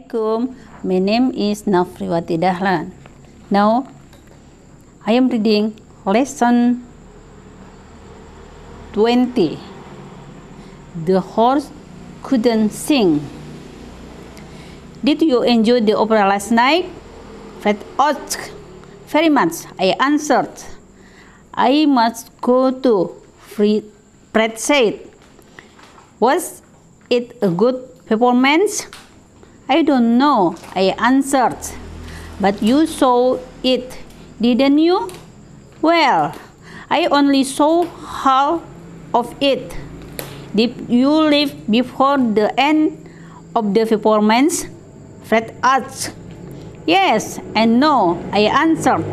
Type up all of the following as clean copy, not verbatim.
Assalamualaikum. My name is Nafriwati Dahlan. Now, I am reading lesson 20. The horse couldn't sing. Did you enjoy the opera last night? Fred asked. Very much, I answered. I must go too, Fred said. Was it a good performance? I don't know, I answered. But you saw it, didn't you? Well, I only saw half of it. Did you leave before the end of the performance? Fred asked. Yes and no, I answered.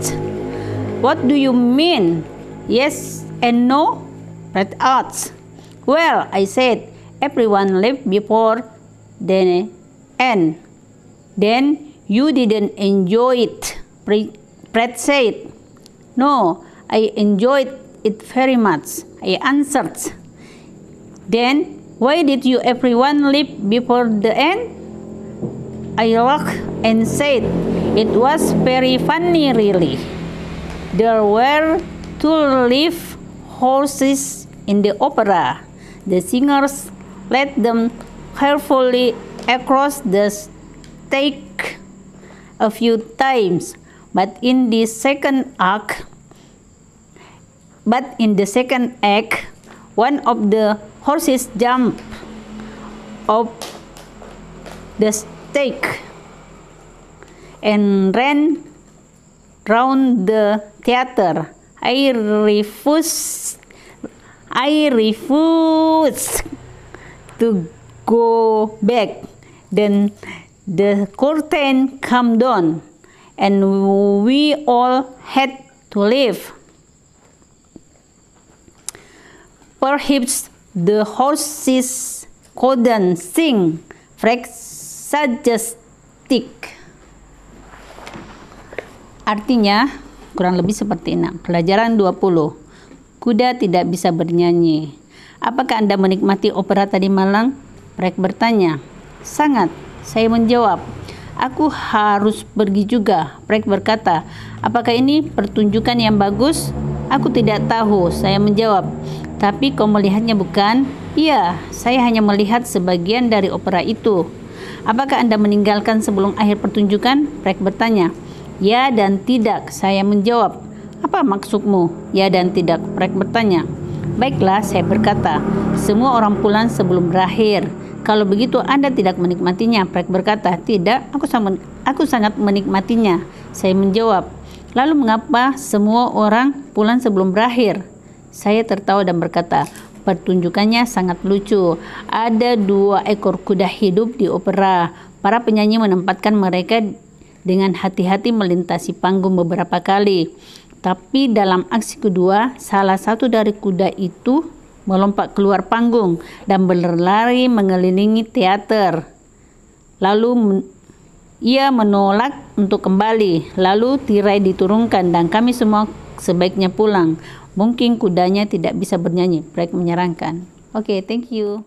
What do you mean? Yes and no? Fred asked. Well, I said, everyone left before the end. Then you didn't enjoy it, Fred said. No, I enjoyed it very much, I answered. Then why did you everyone leave before the end? I laughed and said, it was very funny really. There were two live horses in the opera. The singers led them carefully across the stage a few times, but in the second act, one of the horses jumped off the stage and ran round the theater. I refused to go back. Then the curtain came down and we all had to leave. Perhaps the horses couldn't sing, Fred suggested. Artinya kurang lebih seperti ini. Pelajaran 20. Kuda tidak bisa bernyanyi. Apakah Anda menikmati opera tadi malam? Fred bertanya. Sangat, saya menjawab. Aku harus pergi juga, Fred berkata. Apakah ini pertunjukan yang bagus? Aku tidak tahu, saya menjawab. Tapi kau melihatnya bukan? Iya, saya hanya melihat sebagian dari opera itu. Apakah Anda meninggalkan sebelum akhir pertunjukan? Fred bertanya. Ya dan tidak, saya menjawab. Apa maksudmu? Ya dan tidak, Fred bertanya. Baiklah, saya berkata. Semua orang pulang sebelum berakhir. Kalau begitu Anda tidak menikmatinya, Fred berkata. Tidak, aku sangat menikmatinya, saya menjawab. Lalu mengapa semua orang pulang sebelum berakhir? Saya tertawa dan berkata, pertunjukannya sangat lucu. Ada 2 ekor kuda hidup di opera. Para penyanyi menempatkan mereka dengan hati-hati melintasi panggung beberapa kali. Tapi dalam aksi kedua, salah satu dari kuda itu melompat keluar panggung dan berlari mengelilingi teater. Lalu ia menolak untuk kembali. Lalu tirai diturunkan dan kami semua sebaiknya pulang. Mungkin kudanya tidak bisa bernyanyi, Fred menyarankan. Oke, thank you.